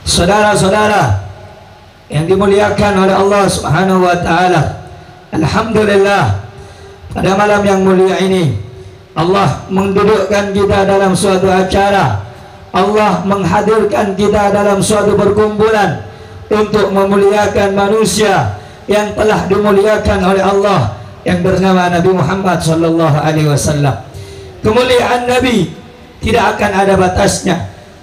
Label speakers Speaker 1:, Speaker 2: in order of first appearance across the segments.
Speaker 1: Saudara-saudara yang dimuliakan oleh Allah Subhanahu wa taala, alhamdulillah pada malam yang mulia ini Allah mendudukkan kita dalam suatu acara, Allah menghadirkan kita dalam suatu perkumpulan untuk memuliakan manusia yang telah dimuliakan oleh Allah yang bernama Nabi Muhammad sallallahu alaihi wasallam. Kemuliaan Nabi tidak akan ada batasnya,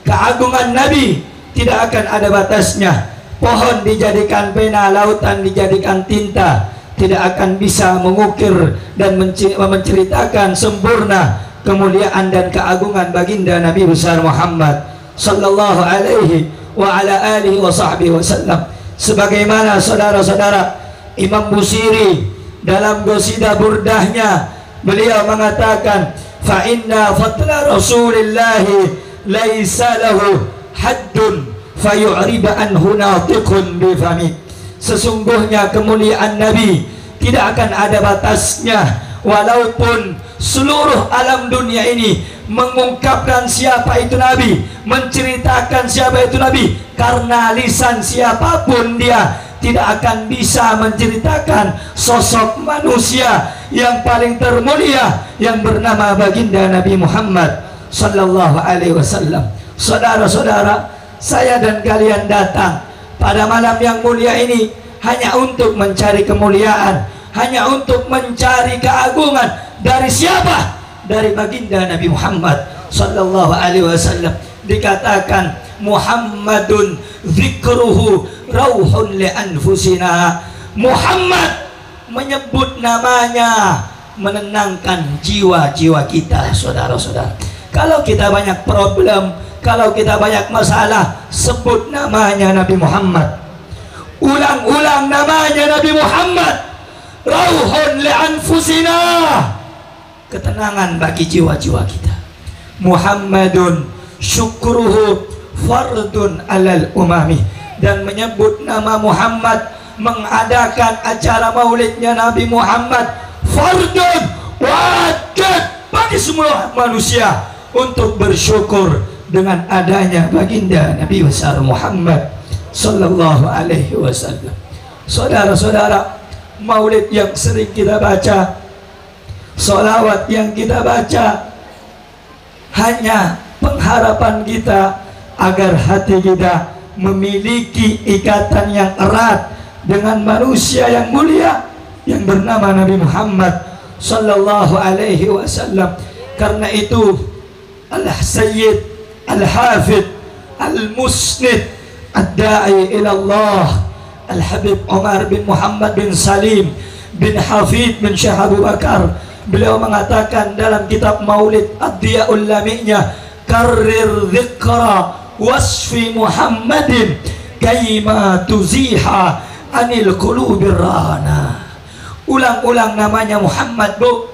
Speaker 1: keagungan Nabi tidak akan ada batasnya. Pohon dijadikan pena, lautan dijadikan tinta, tidak akan bisa mengukir dan menceritakan sempurna kemuliaan dan keagungan baginda Nabi besar Muhammad sallallahu alaihi wa ala alihi wa sahbihi wasallam. Sebagaimana saudara-saudara Imam Busiri dalam qasidah burdahnya beliau mengatakan, fa inna fadla rasulillahi laisa lahu haddun fayu'riba anhu natiqun bifami. Sesungguhnya kemuliaan Nabi tidak akan ada batasnya, walaupun seluruh alam dunia ini mengungkapkan siapa itu Nabi, menceritakan siapa itu Nabi, karena lisan siapapun dia tidak akan bisa menceritakan sosok manusia yang paling termulia yang bernama baginda Nabi Muhammad sallallahu alaihi wasallam. Saudara-saudara, saya dan kalian datang pada malam yang mulia ini hanya untuk mencari kemuliaan, hanya untuk mencari keagungan. Dari siapa? Dari baginda Nabi Muhammad sallallahu alaihi wasallam. Dikatakan Muhammadun dzikruhu rauhun li anfusina. Muhammad, menyebut namanya menenangkan jiwa-jiwa kita. Saudara-saudara, kalau kita banyak problem, kalau kita banyak masalah, sebut namanya Nabi Muhammad, ulang-ulang namanya Nabi Muhammad. Rauhun li anfusina, ketenangan bagi jiwa-jiwa kita. Muhammadun syukruhu fardun alal umami. Dan menyebut nama Muhammad, mengadakan acara maulidnya Nabi Muhammad, fardun, wajib bagi semua manusia untuk bersyukur dengan adanya baginda Nabi besar Muhammad sallallahu alaihi wasallam. Saudara-saudara, maulid yang sering kita baca, sholawat yang kita baca, hanya pengharapan kita agar hati kita memiliki ikatan yang erat dengan manusia yang mulia yang bernama Nabi Muhammad sallallahu alaihi wasallam. Karena itu Al-Sayyid Al-Hafid Al-Musnid Ad-Da'i ila Allah Al-Habib Umar bin Muhammad bin Salim bin Hafid bin Syekh Abu Bakar, beliau mengatakan dalam kitab Maulid Ad-Diya'ul Lami'nya, karrir dzikra wasfi Muhammadin kaima tuziha anil qulubir rana. Ulang-ulang namanya Muhammad, Bu.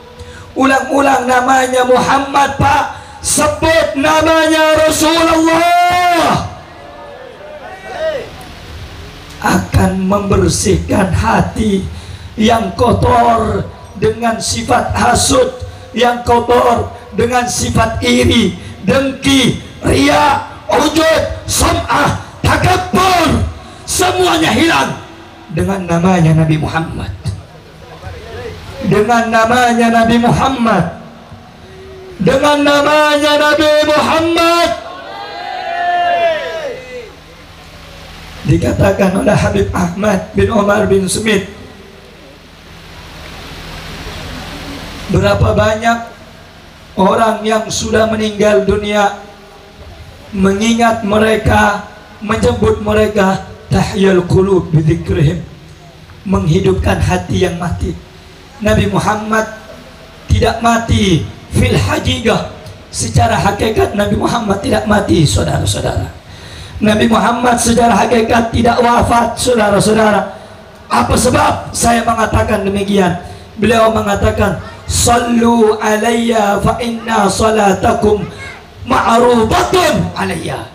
Speaker 1: Ulang-ulang namanya Muhammad, Pak. Sebut namanya Rasulullah, akan membersihkan hati yang kotor dengan sifat hasud, yang kotor dengan sifat iri, dengki, riya, ujub, sum'ah, takabbur, semuanya hilang dengan namanya Nabi Muhammad. Dengan namanya Nabi Muhammad, dengan namanya Nabi Muhammad. Dikatakan oleh Habib Ahmad bin Umar bin Smith, berapa banyak orang yang sudah meninggal dunia, mengingat mereka, menyebut mereka, tahyal qulub bidzikrihim, menghidupkan hati yang mati. Nabi Muhammad tidak mati fil haqiqah, secara hakikat Nabi Muhammad tidak mati, saudara-saudara. Nabi Muhammad secara hakikat tidak wafat, saudara-saudara. Apa sebab saya mengatakan demikian? Beliau mengatakan, sallu alayya fa inna salatakum ma'rudatun alayya.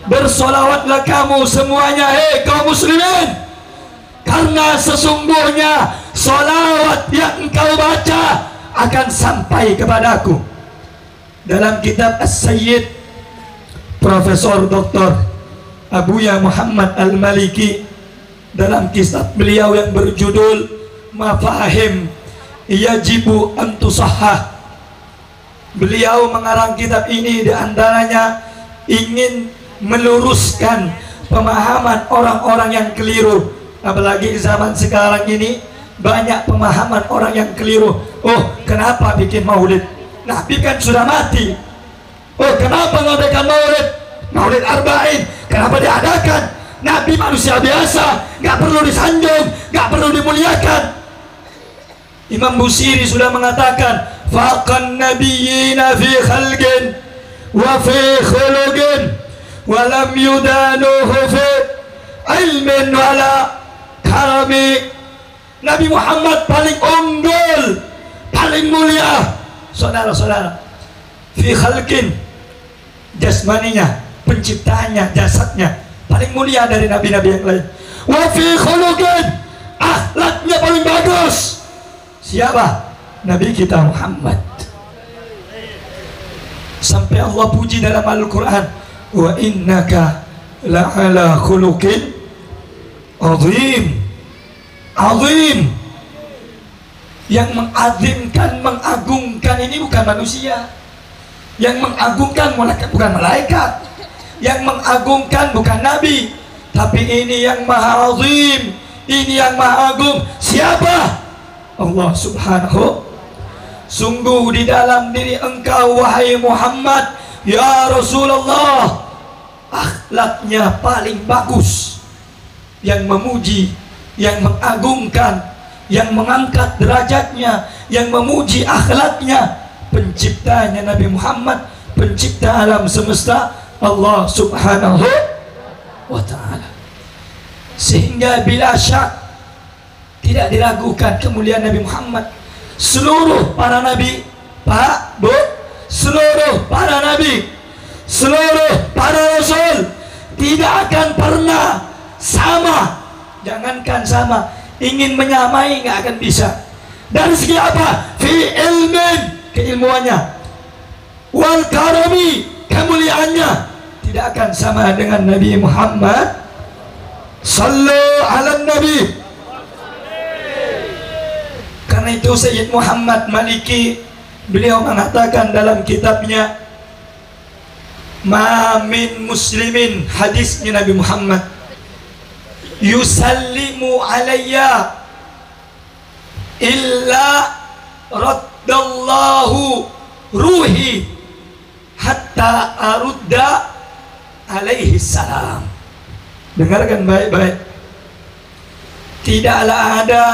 Speaker 1: Bersolawatlah kamu semuanya, hei kaum muslimin, karena sesungguhnya solawat yang engkau baca akan sampai kepadaku. Dalam kitab As-Sayyid Profesor Dr. Abuya Muhammad Al-Maliki dalam kitab beliau yang berjudul Mafahim Yajibu an Tusahhah. Beliau mengarang kitab ini diantaranya ingin meluruskan pemahaman orang-orang yang keliru. Apalagi zaman sekarang ini banyak pemahaman orang yang keliru. Oh, kenapa bikin maulid? Nabi kan sudah mati. Oh, kenapa ngadakan maulid? Maulid Arba'in kenapa diadakan? Nabi manusia biasa, nggak perlu disanjung, nggak perlu dimuliakan. Imam Busiri sudah mengatakan, faqan nabiyyina fi khalqin wa fi khuluqin wa lam yudanuhu fi ilmin wala karami. Nabi Muhammad paling unggul, paling mulia, saudara-saudara, fi khalqin, jasmaninya, penciptaannya, jasadnya paling mulia dari nabi-nabi yang lain. Wa fi khuluqin, akhlaknya paling bagus. Siapa? Nabi kita Muhammad. Sampai Allah puji dalam Al-Quran, wa innaka la'ala khuluqin azim. Azim. Yang mengazimkan, mengagungkan ini bukan manusia. Yang mengagungkan bukan malaikat. Yang mengagungkan bukan nabi, tapi ini yang maha azim, ini yang maha agung. Siapa? Allah Subhanahu. Sungguh di dalam diri engkau wahai Muhammad ya Rasulullah, akhlaknya paling bagus, yang memuji, yang mengagungkan, yang mengangkat derajatnya, yang memuji akhlaknya penciptanya Nabi Muhammad, pencipta alam semesta, Allah Subhanahu wa ta'ala. Sehingga bila syak tidak diragukan kemuliaan Nabi Muhammad. Seluruh para nabi, Pak, Bu, seluruh para nabi, seluruh para rasul tidak akan pernah sama. Jangankan sama, ingin menyamai nggak akan bisa. Dari segi apa? Fi ilmin, keilmuannya, wal karami, kemuliaannya tidak akan sama dengan Nabi Muhammad. Sallu ala Nabi. Karena itu Sayyid Muhammad Maliki beliau mengatakan dalam kitabnya Ma min muslimin, hadisnya Nabi Muhammad, yusallimu alayya illa raddallahu ruhi hatta arudda alaihi salam. Dengarkan baik-baik. Tidaklah ada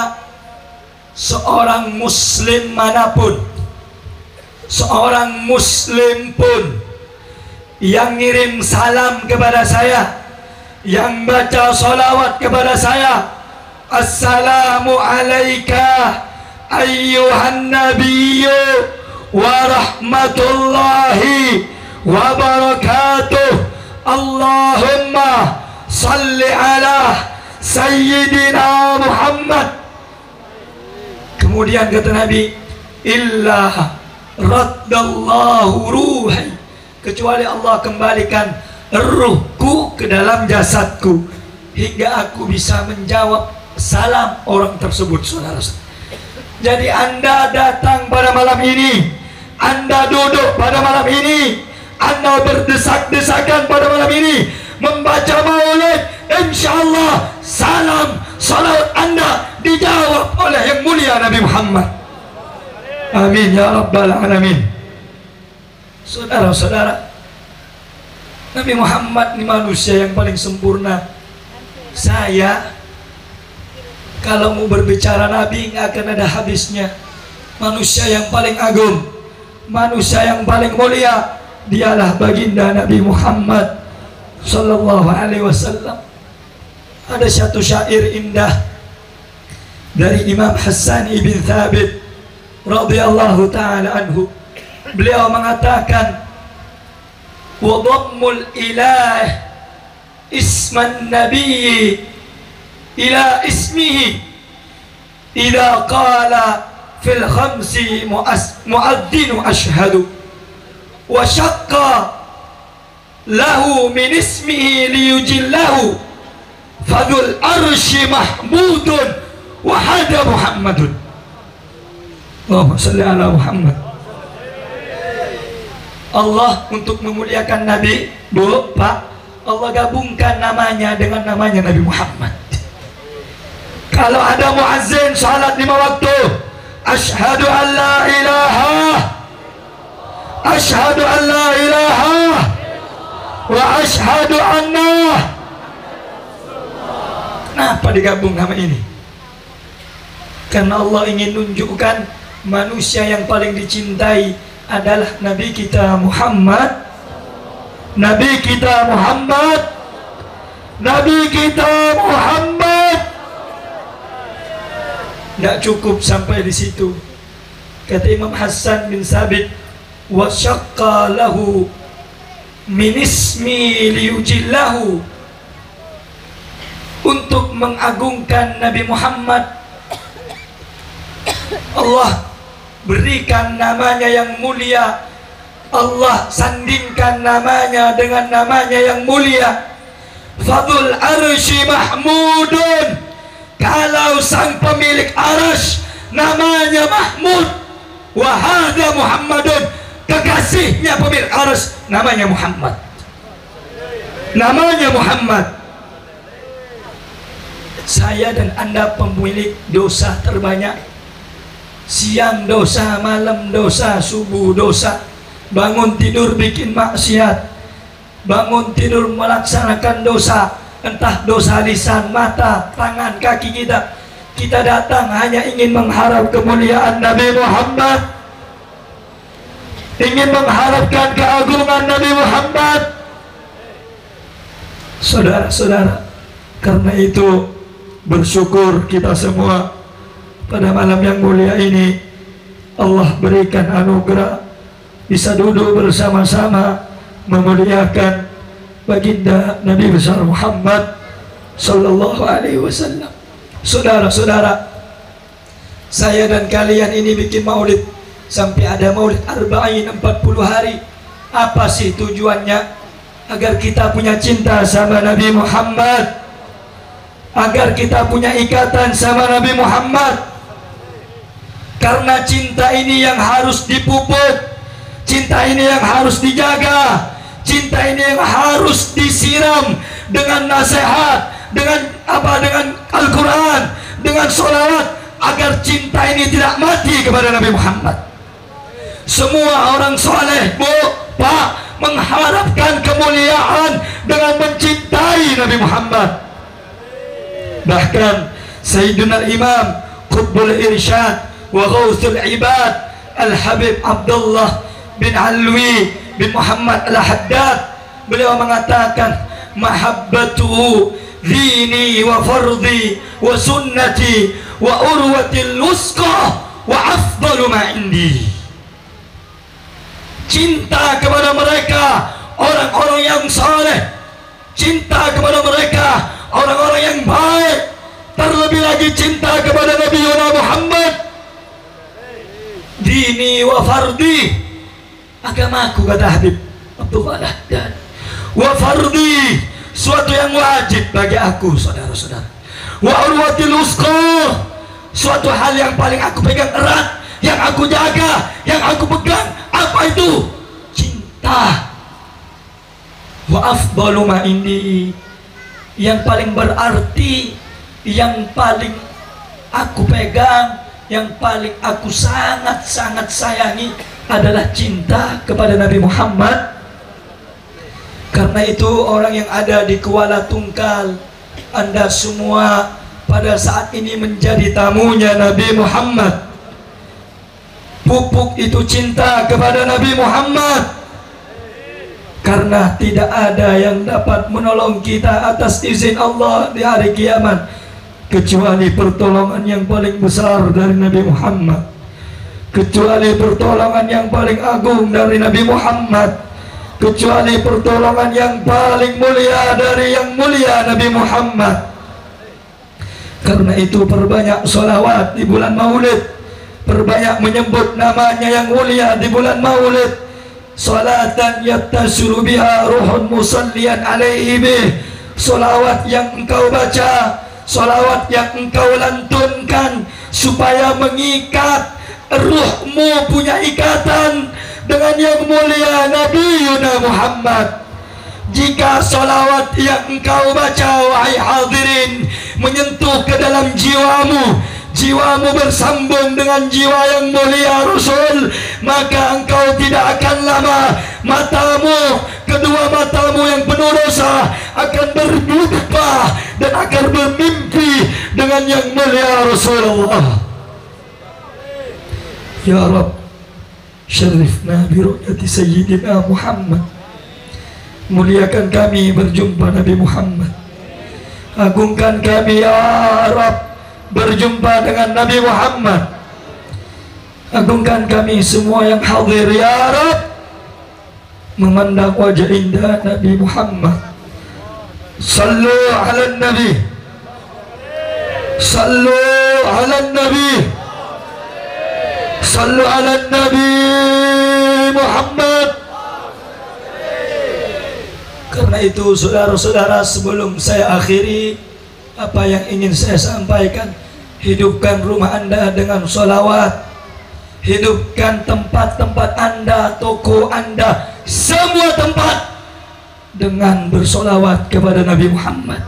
Speaker 1: seorang muslim manapun, seorang muslim pun yang ngirim salam kepada saya, yang baca salawat kepada saya, assalamu alaika ayyuhan nabiyyu wa rahmatullahi wa barakatuh, Allahumma salli ala sayyidina Muhammad. Kemudian kata Nabi, illa raddallahu ruhi, kecuali Allah kembalikan ruhku ke dalam jasadku hingga aku bisa menjawab salam orang tersebut. Saudara, jadi Anda datang pada malam ini, Anda duduk pada malam ini, Anda berdesak-desakan pada malam ini membaca maulid, insyaallah salam salawat Anda dijawab oleh yang mulia Nabi Muhammad. Amin ya rabbal alamin. Saudara-saudara, Nabi Muhammad ini manusia yang paling sempurna. Saya kalau mau berbicara Nabi nggak akan ada habisnya. Manusia yang paling agung, manusia yang paling mulia, dialah baginda Nabi Muhammad sallallahu alaihi wasallam. Ada satu syair indah dari Imam Hassan ibn Thabit radhiyallahu ta'ala anhu. Beliau mengatakan, wa dhammul ilah isman nabiyyi ila ismihi idza qala fil khamsi mu'adzinu ashhadu wa syaqqa lahu min ismihi liyujillahu fadul arsy mahmudun wa hada Muhammadun. Allahumma shalli ala Muhammad. Allah untuk memuliakan Nabi, Bu, Pak, Allah gabungkan namanya dengan namanya Nabi Muhammad. Kalau ada muazzin salat 5 waktu, asyhadu an la ilaha, asyhadu an la ilaha wa asyhadu anna. Kenapa digabung nama ini? Karena Allah ingin tunjukkan manusia yang paling dicintai adalah Nabi kita Muhammad. Nabi kita Muhammad. Nabi kita Muhammad. Tidak cukup sampai di situ. Kata Imam Hasan bin Sabit, wa syaqqa lahu min ismi liyujillahu, untuk mengagungkan Nabi Muhammad, Allah berikan namanya yang mulia, Allah sandingkan namanya dengan namanya yang mulia. Fadul arsy mahmudun, kalau sang pemilik arsy namanya Mahmud, wa hadza Muhammadun, kekasihnya pemilik arsy namanya Muhammad. Namanya Muhammad. Saya dan Anda pemilik dosa terbanyak. Siang dosa, malam dosa, subuh dosa, bangun tidur bikin maksiat, bangun tidur melaksanakan dosa, entah dosa lisan, mata, tangan, kaki kita. Kita datang hanya ingin mengharap kemuliaan Nabi Muhammad, ingin mengharapkan keagungan Nabi Muhammad. Saudara-saudara, karena itu bersyukur kita semua pada malam yang mulia ini Allah berikan anugerah bisa duduk bersama-sama memuliakan baginda Nabi besar Muhammad sallallahu alaihi wasallam. Saudara-saudara, saya dan kalian ini bikin maulid sampai ada maulid arba'in 40 hari. Apa sih tujuannya? Agar kita punya cinta sama Nabi Muhammad, agar kita punya ikatan sama Nabi Muhammad. Karena cinta ini yang harus dipupuk, cinta ini yang harus dijaga, cinta ini yang harus disiram dengan nasihat, dengan apa? Dengan Al-Quran, dengan sholawat, agar cinta ini tidak mati kepada Nabi Muhammad. Semua orang soleh, Bu, Pak, mengharapkan kemuliaan dengan mencintai Nabi Muhammad. Bahkan Sayyidina Imam Qutbul Irsyad wa Ghawthul Ibad Al-Habib Abdullah bin Alwi bin Muhammad Al-Haddad, beliau mengatakan, mahabbatuhu dini wa fardhi wa sunnati wa urwatil wusqa wa afdalu ma indi. Cinta kepada mereka orang-orang yang saleh, cinta kepada mereka orang-orang yang baik, terlebih lagi cinta kepada Nabi Muhammad. Dini wa fardi, agamaku, kata Habib Abdullah Al-Haddad, wa fardi, suatu yang wajib bagi aku, saudara-saudara. Wa urwatil wusqa, suatu hal yang paling aku pegang erat, yang aku jaga, yang aku pegang. Apa itu? Cinta. Wa afdalu ma indi, yang paling berarti, yang paling aku pegang, yang paling aku sangat-sangat sayangi adalah cinta kepada Nabi Muhammad. Karena itu orang yang ada di Kuala Tungkal, Anda semua pada saat ini menjadi tamunya Nabi Muhammad. Pupuk itu cinta kepada Nabi Muhammad, karena tidak ada yang dapat menolong kita atas izin Allah di hari kiamat kecuali pertolongan yang paling besar dari Nabi Muhammad, kecuali pertolongan yang paling agung dari Nabi Muhammad, kecuali pertolongan yang paling mulia dari yang mulia Nabi Muhammad. Karena itu perbanyak sholawat di bulan Maulid, perbanyak menyebut namanya yang mulia di bulan Maulid. salatan yattasilu biha ruhun musalliyan alaihi bih, salawat yang engkau baca, salawat yang engkau lantunkan supaya mengikat ruhmu, punya ikatan dengan yang mulia Nabi Yuna Muhammad. Jika salawat yang engkau baca wahai hadirin menyentuh ke dalam jiwamu, jiwamu bersambung dengan jiwa yang mulia Rasul, maka engkau tidak akan lama matamu, kedua matamu yang penuh dosa akan berjumpa dan akan bermimpi dengan yang mulia Rasulullah. Ya Rabb, syarifna bi ru'yati sayyidina Muhammad. Muliakan kami berjumpa Nabi Muhammad. Agungkan kami ya Rabb berjumpa dengan Nabi Muhammad. Agungkan kami semua yang hadir ya Rabb memandang wajah indah Nabi Muhammad. Sallu ala Nabi, sallu ala Nabi, sallu ala Nabi Muhammad. Karena itu saudara-saudara, sebelum saya akhiri apa yang ingin saya sampaikan, hidupkan rumah Anda dengan sholawat, hidupkan tempat-tempat Anda, toko Anda, semua tempat dengan bersolawat kepada Nabi Muhammad,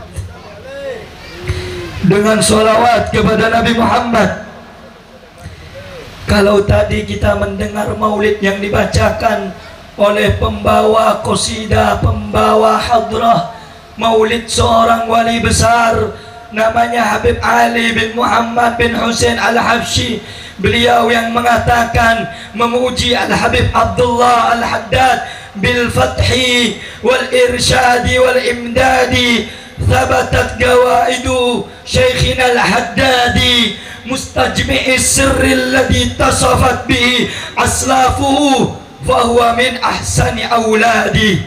Speaker 1: dengan sholawat kepada Nabi Muhammad. Kalau tadi kita mendengar maulid yang dibacakan oleh pembawa qasidah, pembawa hadrah, maulid seorang wali besar namanya Habib Ali bin Muhammad bin Hussein Al-Habsyi. Beliau yang mengatakan memuji Al-Habib Abdullah Al-Haddad bil fathi wal irsyadi wal imdadi, thabatat gawaidu Syekhina Al-Haddadi mustajmi'i sirri alladhi tasafat bihi aslafuhu fahuwa min ahsani awladi.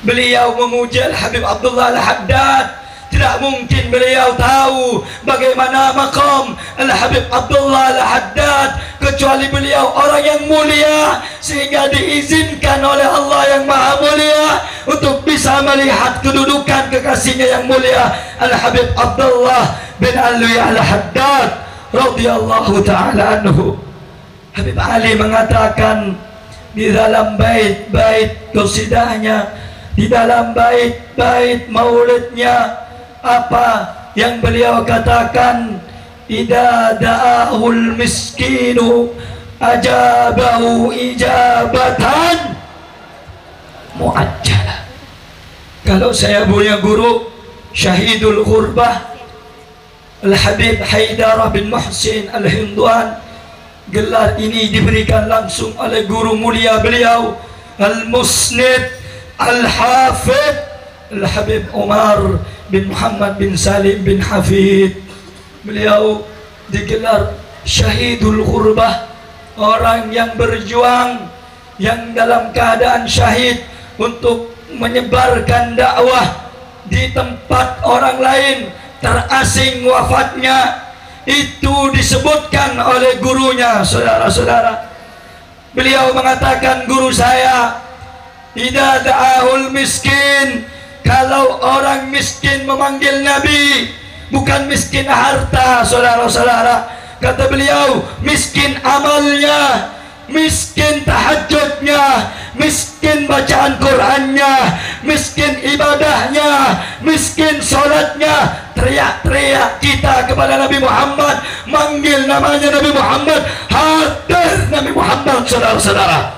Speaker 1: Beliau memuji Al-Habib Abdullah Al-Haddad. Tidak mungkin beliau tahu bagaimana maqam Al-Habib Abdullah Al-Haddad kecuali beliau orang yang mulia, sehingga diizinkan oleh Allah yang Maha Mulia untuk bisa melihat kedudukan kekasihnya yang mulia Al-Habib Abdullah bin Alwi Al-Haddad radhiyallahu ta'ala anhu. Habib Ali mengatakan di dalam bait-bait qasidahnya, di dalam bait-bait maulidnya, apa yang beliau katakan? Idza da'ahul miskinu ajabahu ijabatan muajjalah. Kalau saya punya guru Syahidul Ghurbah Al-Habib Haidarah bin Muhsin Al-Hindwan, gelar ini diberikan langsung oleh guru mulia beliau Al-Musnid Al-Hafidh Al-Habib Umar bin Muhammad bin Salim bin Hafid. Beliau digelar Syahidul Ghurbah, orang yang berjuang, yang dalam keadaan syahid untuk menyebarkan dakwah di tempat orang lain terasing wafatnya. Itu disebutkan oleh gurunya, saudara-saudara. Beliau mengatakan, guru saya, idza da'ahul miskin, kalau orang miskin memanggil Nabi, bukan miskin harta, saudara-saudara. Kata beliau, miskin amalnya, miskin tahajudnya, miskin bacaan Qur'annya, miskin ibadahnya, miskin sholatnya. Teriak-teriak kita kepada Nabi Muhammad, manggil namanya Nabi Muhammad, hadir Nabi Muhammad, saudara-saudara.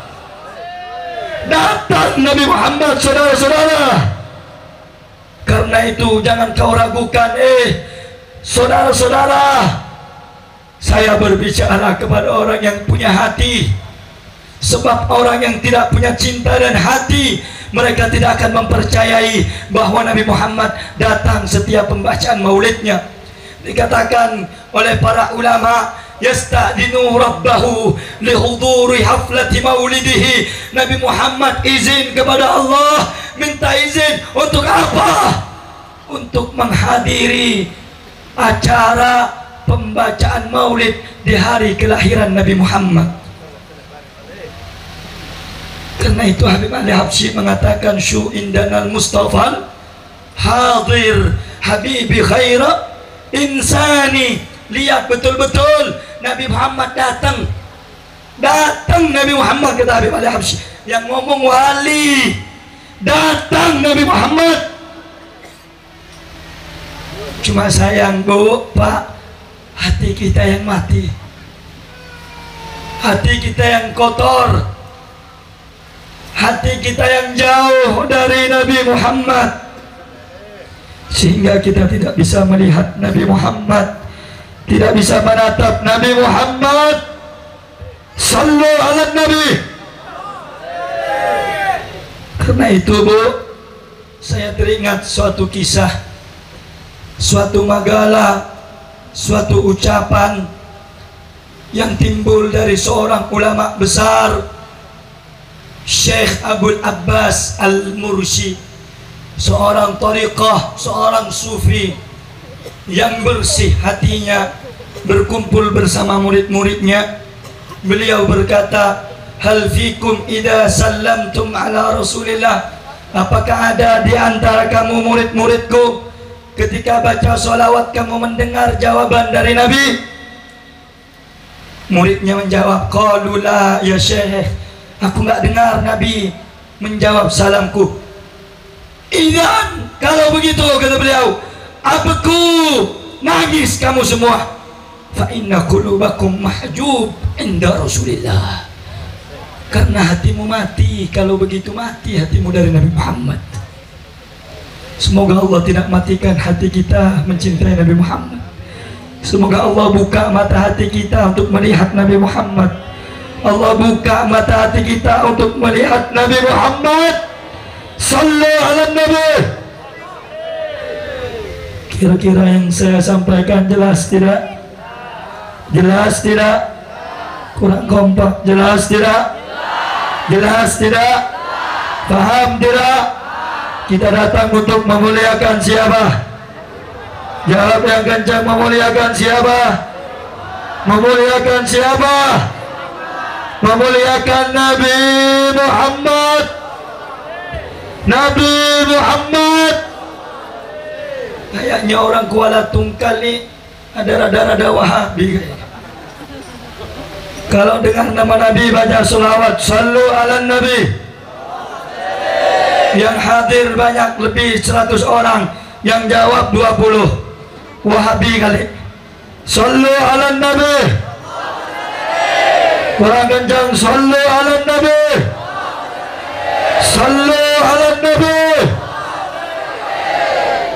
Speaker 1: Datang Nabi Muhammad, saudara-saudara. Karena itu jangan kau ragukan, saudara-saudara, saya berbicara kepada orang yang punya hati. Sebab orang yang tidak punya cinta dan hati, mereka tidak akan mempercayai bahwa Nabi Muhammad datang setiap pembacaan maulidnya. Dikatakan oleh para ulama, yasta'dinu rabbahu lihuduri haflati maulidihi. Nabi Muhammad izin kepada Allah, minta izin untuk apa? Untuk menghadiri acara pembacaan maulid di hari kelahiran Nabi Muhammad. Karena itu Habib Ali Habsyi mengatakan syu indanal Mustafa hadir habibi khaira insani. Lihat betul-betul Nabi Muhammad datang Nabi Muhammad, kata Habib Ali Habsyi. Yang ngomong wali, datang Nabi Muhammad. Cuma sayang Bu, Pak, hati kita yang mati, hati kita yang kotor, hati kita yang jauh dari Nabi Muhammad, sehingga kita tidak bisa melihat Nabi Muhammad, tidak bisa menatap Nabi Muhammad. Sallu ala Nabi. Karena itu Bu, saya teringat suatu kisah, suatu magalah, suatu ucapan yang timbul dari seorang ulama besar, Syekh Abul Abbas Al-Mursi, seorang tariqah, seorang sufi yang bersih hatinya, berkumpul bersama murid-muridnya. Beliau berkata, hal fikum idza sallamtum ala Rasulillah, apakah ada di antara kamu murid-muridku ketika baca sholawat kamu mendengar jawaban dari Nabi? Muridnya menjawab, qalu la ya Syekh, aku nggak dengar Nabi menjawab salamku. Idan, kalau begitu, kata beliau, abku, nangis kamu semua. Fa inna qulubakum mahjub inda Rasulillah. Karena hatimu mati. Kalau begitu mati hatimu dari Nabi Muhammad. Semoga Allah tidak matikan hati kita mencintai Nabi Muhammad. Semoga Allah buka mata hati kita untuk melihat Nabi Muhammad. Allah buka mata hati kita untuk melihat Nabi Muhammad. Sallu ala Nabi. Kira-kira yang saya sampaikan jelas tidak? Jelas tidak? Kurang kompak. Jelas tidak? Jelas tidak? Paham tidak? Kita datang untuk memuliakan siapa? Jawab yang kencang, memuliakan siapa? Memuliakan siapa? Memuliakan Nabi Muhammad. Nabi Muhammad. Kayaknya orang Kuala Tungkal nih ada rada-rada Wahabi. Kalau dengar nama Nabi baca sholawat, sallu ala Nabi. Yang hadir banyak, lebih 100 orang. Yang jawab 20. Wahabi kali. Sallu ala Nabi. Kurang kencang, sallu ala Nabi. Sallu ala Nabi.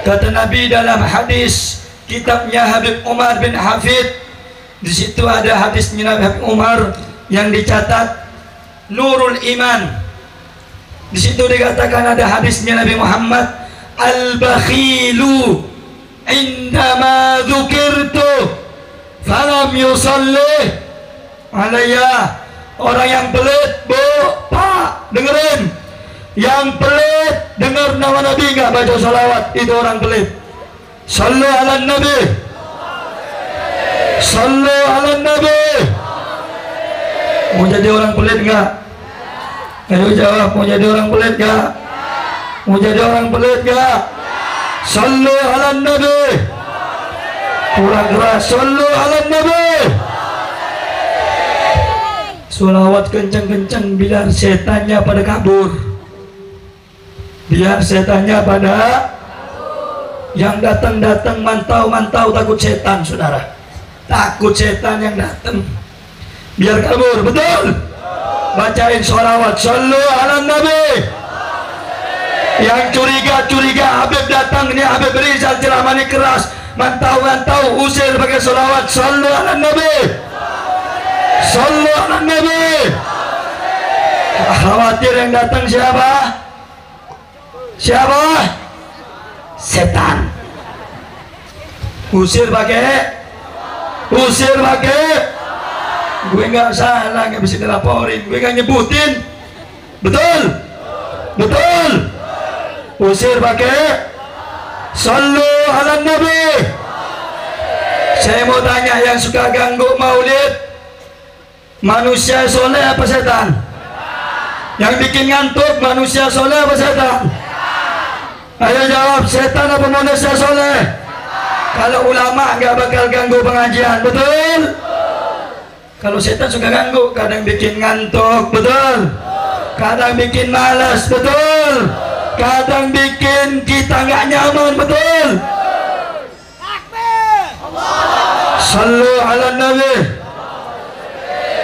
Speaker 1: Kata Nabi dalam hadis kitabnya Habib Umar bin Hafid, di situ ada hadisnya Nabi Habib Umar yang dicatat Nurul Iman. Di situ dikatakan ada hadisnya Nabi Muhammad, al-bakhilu indama dzukirtu falam yusalli alayya. Orang yang pelit, Bu, Pak, dengerin. Yang pelit dengar nama Nabi nggak baca salawat, itu orang pelit. Sallu ala Nabi. Sallu ala Nabi. Mau jadi orang pelit nggak? Ayo jawab, mau jadi orang pelit nggak? Mau jadi orang pelit nggak? Sallu ala Nabi. Kurang keras, sallu ala Nabi. Salawat kencang-kencang biar setannya pada kabur. Biar setannya pada yang datang-datang, mantau-mantau, takut setan, saudara. Takut setan yang datang, biar kabur, betul. Bacain sholawat, sallu ala Nabi. Yang curiga-curiga Habib datang, ini Habib Rizal ceramah ini keras, mantau-mantau, usir pakai sholawat, sallu ala Nabi. Sallu ala Nabi. Khawatir yang datang siapa? Siapa? Setan. Usir pakai, usir pakai. Gue nggak salah, nggak bisa dilaporin, gue nggak nyebutin. Betul, betul. Usir pakai sallu ala Nabi. Saya mau tanya, yang suka ganggu maulid manusia soleh apa setan? Yang bikin ngantuk manusia soleh apa setan? Ayo jawab, setan apa manusia soleh? Kalau ulama nggak bakal ganggu pengajian, betul? Kalau setan suka ganggu, kadang bikin ngantuk, betul? Kadang bikin malas, betul? Kadang bikin kita nggak nyaman, betul? Sallu ala nabi.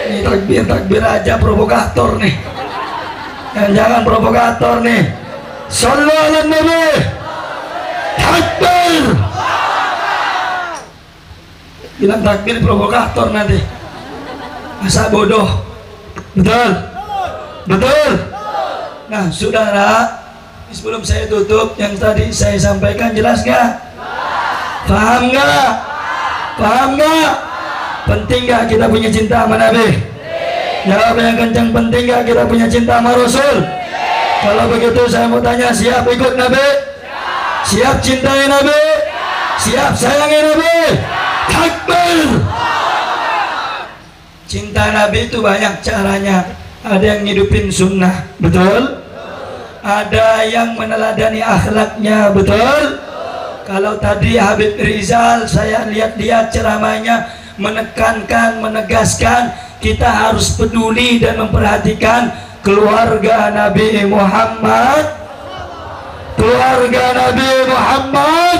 Speaker 1: Ini takbir aja provokator nih. Jangan provokator nih. Sallu ala nabi. Takbir. Bilang takbir provokator nanti. Masa bodoh. Betul? Betul? Nah saudara, sebelum saya tutup, yang tadi saya sampaikan jelas gak? Paham gak? Paham gak? Penting gak kita punya cinta sama Nabi? Jawab yang kencang, penting gak kita punya cinta sama Rasul? Kalau begitu saya mau tanya, siap ikut Nabi? Siap cintai Nabi? Siap sayangi Nabi? Takbir! Cinta Nabi itu banyak caranya. Ada yang ngidupin sunnah, betul? Ada yang meneladani akhlaknya, betul? Kalau tadi Habib Rizal, saya lihat-lihat ceramahnya menekankan, menegaskan kita harus peduli dan memperhatikan keluarga Nabi Muhammad. Keluarga Nabi Muhammad.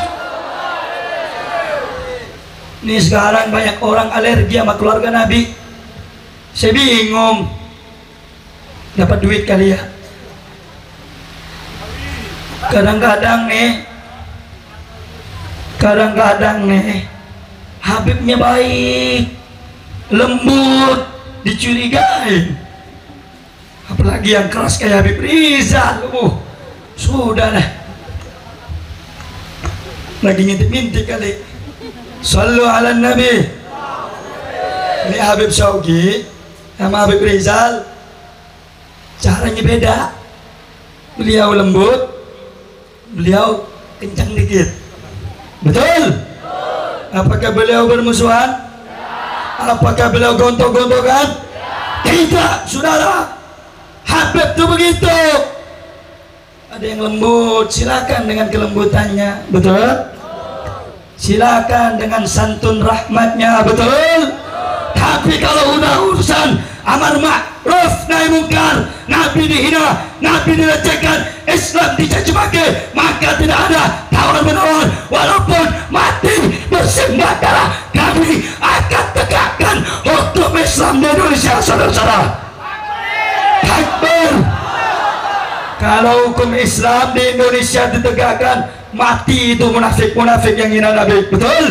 Speaker 1: Ini sekarang banyak orang alergi sama keluarga Nabi. Saya bingung. Dapat duit kali ya. Kadang-kadang nih Habibnya baik, lembut, dicurigai. Apalagi yang keras kayak Habib Rizal. Sudah dah. Lagi ngintip-ngintip kali. Sallu ala nabi. Ini Habib Syauqi sama Habib Rizal caranya beda. Beliau lembut, beliau kencang dikit. Betul? Apakah beliau bermusuhan? Apakah beliau gontok-gontokan? Tidak, saudara. Habib itu begitu. Ada yang lembut, silakan dengan kelembutannya, betul? Silakan dengan santun rahmatnya, betul? Tapi kalau udah urusan amar ma'ruf nahi munkar, Nabi dihina, Nabi dilecehkan, Islam dicaci maki, maka tidak ada tawar menawar. Walaupun mati bersimbah darah, kami akan tegakkan hukum Islam di Indonesia, saudara-saudara. Takbir. Kalau hukum Islam di Indonesia ditegakkan, mati itu munafik-munafik yang hina Nabi, betul?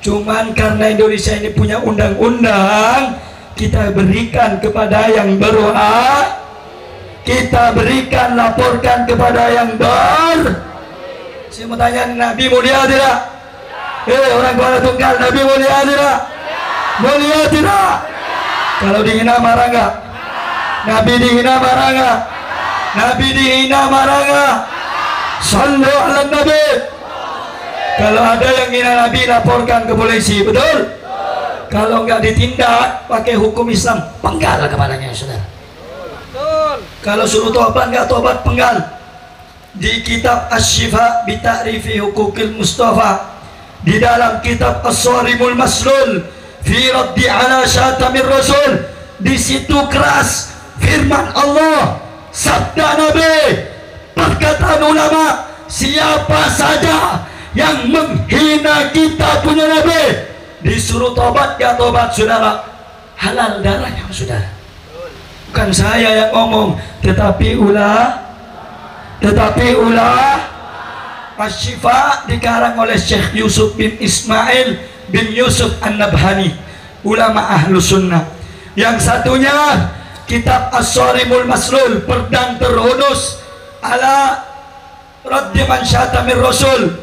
Speaker 1: Cuman karena Indonesia ini punya undang-undang, kita berikan kepada yang berhak, kita berikan, laporkan kepada yang Saya mau tanya, Nabi mulia tidak? Orang Kuala Tunggal, Nabi mulia tidak? Mulia tidak? Kalau dihina marah nggak? Nabi dihina marah nggak? Nabi dihina marah nggak? Sallu ala Nabi. Kalau ada yang hina Nabi, laporkan ke polisi, betul? Kalau nggak ditindak, pakai hukum Islam, penggal kepalanya, saudara. Kalau suruh tobat nggak tobat, penggal. Di kitab Asy-Syifa bi Ta'rifi Huquqil Mustafa, di dalam kitab As-Sarimul Maslul fi raddi ala syatamir Rasul, di situ keras firman Allah, sabda Nabi, perkataan ulama, siapa saja yang menghina kita punya Nabi, disuruh tobat gak tobat, saudara, halal darahnya, saudara. Bukan saya yang ngomong, tetapi Asy-Syifa dikarang oleh Syekh Yusuf bin Ismail bin Yusuf An-Nabhani, ulama ahlu sunnah. Yang satunya kitab As-Sarimul Maslul, pedang terhunus ala raddi man syatamir Rasul,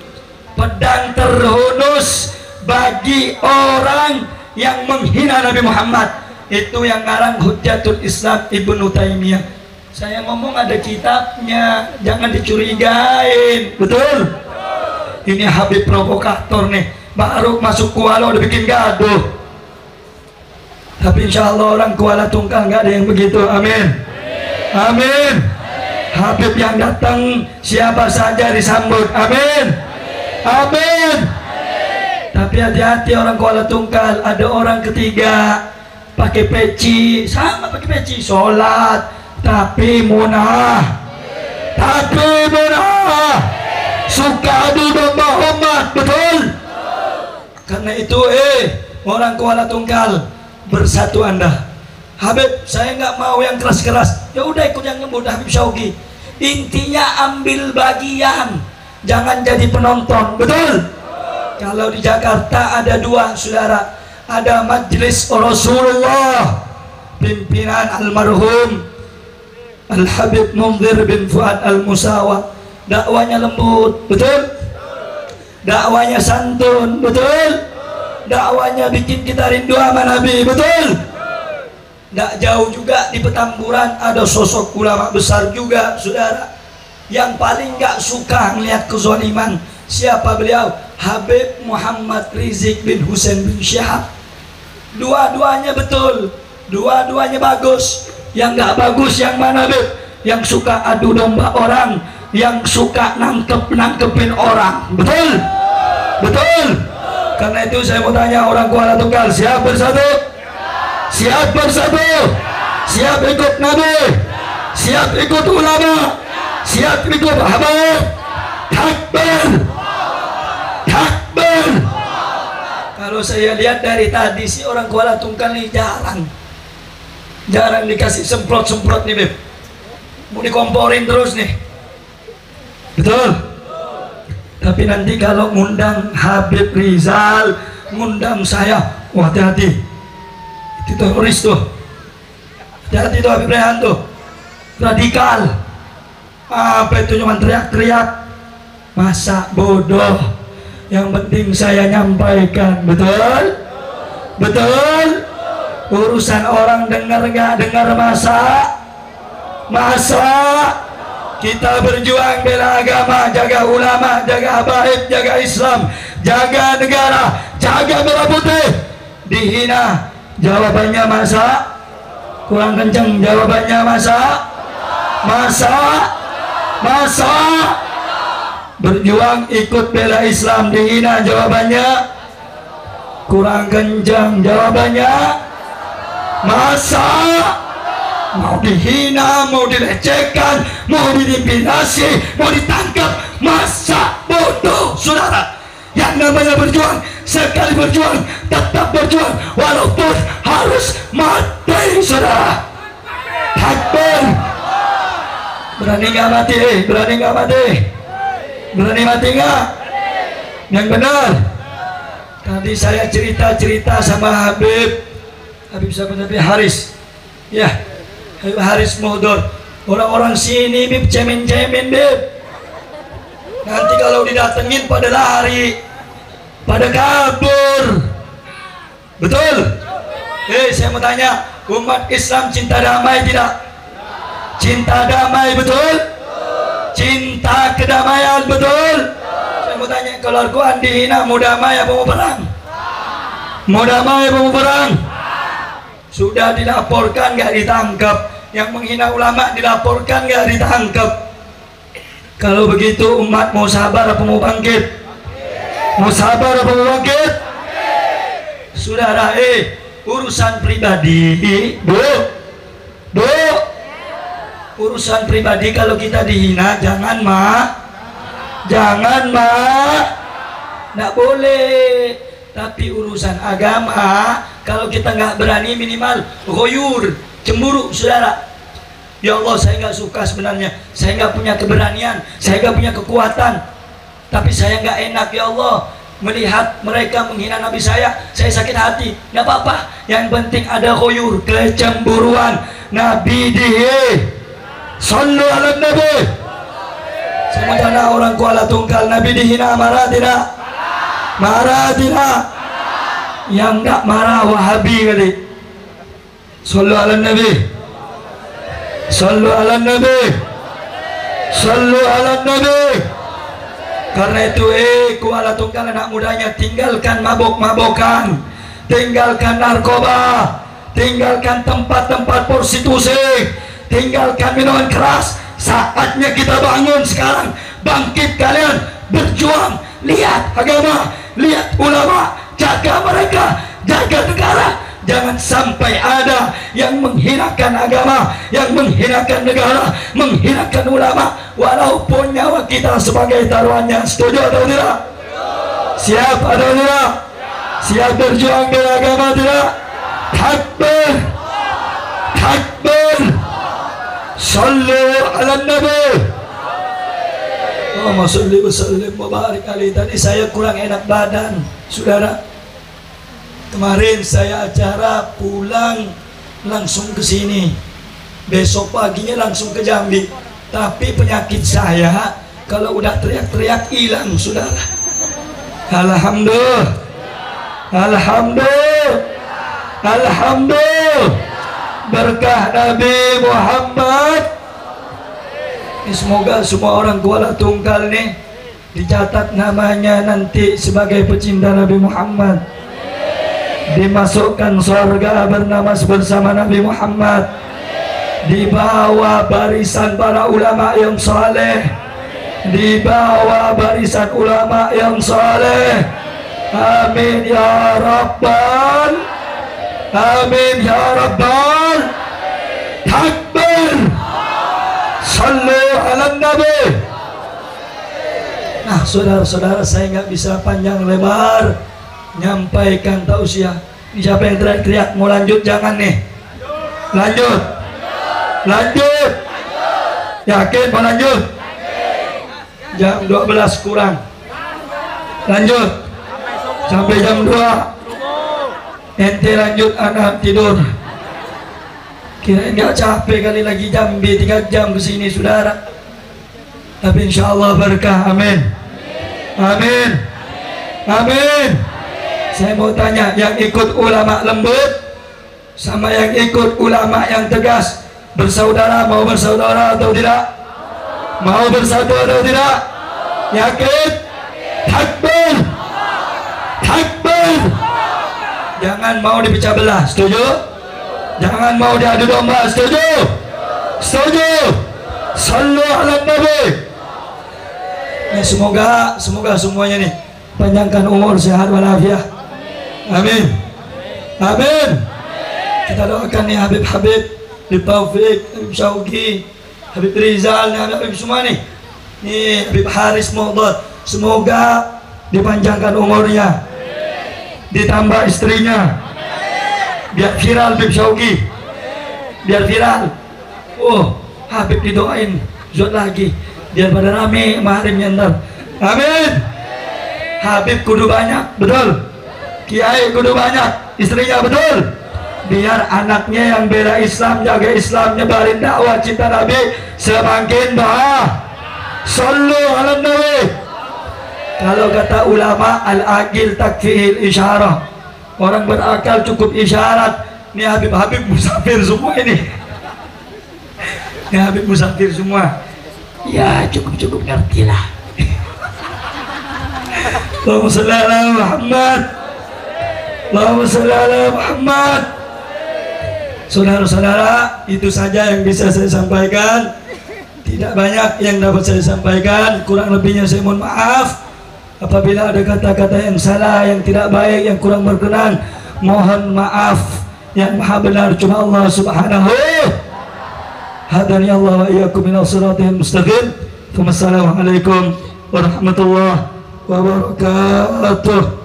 Speaker 1: pedang terhunus bagi orang yang menghina Nabi Muhammad. Itu yang ngarang Hujjatul Islam Ibnu Taimiyah. Saya ngomong ada kitabnya, jangan dicurigain, betul? Ini Habib provokator nih, baru masuk Kuala udah bikin gaduh. Tapi insya Allah orang Kuala Tunggal nggak ada yang begitu, amin. Amin. Habib yang datang siapa saja disambut. Amin. Amin. Tapi hati-hati orang Kuala Tungkal, ada orang ketiga pakai peci, sama pakai peci, sholat tapi munah, suka adu domba umat, betul? Karena itu orang Kuala Tungkal, bersatu Anda. Habib, saya nggak mau yang keras-keras, ya udah ikut yang lembut. Habib Syauqi, intinya ambil bagian, jangan jadi penonton, betul? Kalau di Jakarta ada dua, saudara, ada Majelis Rasulullah, pimpinan almarhum Al-Habib Munzir bin Fuad Al-Musawa, dakwanya lembut, betul? Dakwanya santun, betul? Dakwanya bikin kita rindu sama Nabi, betul? Tidak jauh juga di Petamburan ada sosok ulama besar juga, saudara, yang paling gak suka melihat kezaliman. Siapa beliau? Habib Muhammad Rizik bin Husain bin Syihab. Dua-duanya betul, dua-duanya bagus. Yang gak bagus yang mana, Habib? Yang suka adu domba orang, yang suka nangkepin orang, betul? Betul? Karena itu saya mau tanya orang Kuala Tungkal, siap bersatu? Siap bersatu? Siap ikut Nabi? Siap ikut ulama? Siap ikut Habib? Takbir! Takbir! Kalau saya lihat dari tadi sih orang Kuala Tungkal ini jarang dikasih semprot-semprot nih, Beb. Mau dikomporin terus nih, betul? Tapi nanti kalau ngundang Habib Rizal, ngundang saya, wah hati-hati, itu teroris tuh. Hati-hati tuh Habib Rehan tuh, radikal. Apa itu cuma teriak-teriak, masa bodoh. Yang penting saya nyampaikan, betul? Betul? Urusan orang dengar nggak dengar, masa kita berjuang bela agama, jaga ulama, jaga habaib, jaga Islam, jaga negara, jaga merah putih. Dihina, jawabannya masa? Kurang kenceng jawabannya, masa? Berjuang ikut bela Islam, dihina, jawabannya kurang kencang, jawabannya masa? Mau dihina, mau dilecehkan, mau diintimidasi, mau ditangkap, masa bodoh, saudara. Yang namanya berjuang, sekali berjuang tetap berjuang walaupun harus mati, saudara. Takbir! Berani nggak mati? Berani nggak mati? Berani mati nggak? Yang benar. Tadi saya cerita sama Habib siapa tadi? Haris, ya, Habib Haris Muhdor. Orang-orang sini Bib cemen-cemen, Bib. Nanti kalau didatengin pada lari, pada kabur, betul? Saya mau tanya, umat Islam cinta damai tidak? Cinta damai, betul? Cinta kedamaian, betul? Saya mau tanya, kalau Al-Quran dihina, mau damai apa mau perang? Mau damai apa mau perang? Sudah dilaporkan nggak ditangkap. Yang menghina ulama dilaporkan nggak ditangkap. Kalau begitu umat mau sabar apa mau bangkit? Mau sabar apa mau bangkit? Saudara, urusan pribadi, urusan pribadi kalau kita dihina jangan nggak boleh. Tapi urusan agama kalau kita nggak berani, minimal ghoyur, cemburu, saudara. Ya Allah, saya nggak suka sebenarnya, saya nggak punya keberanian, saya nggak punya kekuatan, tapi saya nggak enak ya Allah melihat mereka menghina Nabi saya sakit hati. Nggak apa-apa, yang penting ada ghoyur, kecemburuan. Nabi sallu ala Nabi. Sementara orang Kuala Tungkal, Nabi dihina, marah tidak? Marah tidak? Yang nggak marah Wahabi kali. Sallu ala Nabi. Sallu ala Nabi. Sallu ala Nabi. Karena itu Kuala Tungkal anak mudanya, tinggalkan mabok-mabokan, tinggalkan narkoba, tinggalkan tempat-tempat prostitusi, tinggalkan minuman keras. Saatnya kita bangun sekarang, bangkit kalian, berjuang. Lihat agama, lihat ulama, jaga mereka, jaga negara. Jangan sampai ada yang menghinakan agama, yang menghinakan negara, menghinakan ulama, walaupun nyawa kita sebagai taruhannya. Setuju atau tidak? Siap atau tidak? Siap berjuang dengan agama tidak? Takbir, takbir. Sallu ala nabi. Allahumma sholli wa sallim wa barik alaihi. Tadi saya kurang enak badan, saudara. Kemarin saya acara, pulang langsung ke sini, besok paginya langsung ke Jambi. Tapi penyakit saya kalau udah teriak-teriak hilang, saudara. Alhamdulillah, alhamdulillah, alhamdulillah. Berkah Nabi Muhammad. Semoga semua orang Kuala Tungkal nih dicatat namanya nanti sebagai pecinta Nabi Muhammad, dimasukkan surga bernama bersama Nabi Muhammad, dibawa barisan para ulama yang saleh, dibawa barisan ulama yang saleh. Amin ya Rabbal, amin ya Rabbal. Takbir, sallu ala nabi. Nah saudara-saudara, saya nggak bisa panjang lebar nyampaikan tausiah. Siapa yang teriak-teriak mau lanjut? Jangan nih. Lanjut. Lanjut. Yakin mau lanjut? Jam 12 kurang. Lanjut. Sampai jam 2. Ente lanjut, anak tidur. Kirain nggak capek kali lagi Jambi 3 jam kesini, saudara. Tapi insya Allah berkah. Amin. Amin. Amin. Saya mau tanya, yang ikut ulama lembut sama yang ikut ulama yang tegas, bersaudara, mau bersaudara atau tidak? Mau bersatu atau tidak? Yakin? Takbir, takbir. Jangan mau dipecah belah, setuju? Jangan mau diadu domba, setuju? Setuju? Sallu ala nabi. Nah, semoga semuanya nih panjangkan umur, sehat walafiat. Amin. Amin. Kita doakan nih Habib-Habib, Habib Taufik, Habib Syauqi, Habib Rizal, Habib semua nih. Nih Habib Haris Muhdad, semoga dipanjangkan umurnya, ditambah istrinya, biar viral Habib Syauqi, biar viral. Oh, Habib didoain zot lagi, biar pada rame mahrimnya ntar. Amin. Habib kudu banyak, betul. Kiai kudu banyak, istrinya, betul. Biar anaknya yang bela Islam, jaga Islam, nyebarin dakwah cinta Nabi semakin doa. Sallu ala nabi. Kalau kata ulama, al-aqil takfihil isyarah. Orang berakal cukup isyarat. Ini Habib-Habib musafir semua ini. Ini Habib musafir semua. Ya cukup-cukup ngerti lah. Allahumma sholli ala Muhammad. Allahumma sholli ala Muhammad. Saudara-saudara, itu saja yang bisa saya sampaikan. Tidak banyak yang dapat saya sampaikan. Kurang lebihnya saya mohon maaf. Apabila ada kata-kata yang salah, yang tidak baik, yang kurang berkenan, mohon maaf. Yang maha benar cuma Allah subhanahu. Hadani Allah wa iyyakum minal siratil mustaqim. Wassalamualaikum warahmatullahi wabarakatuh.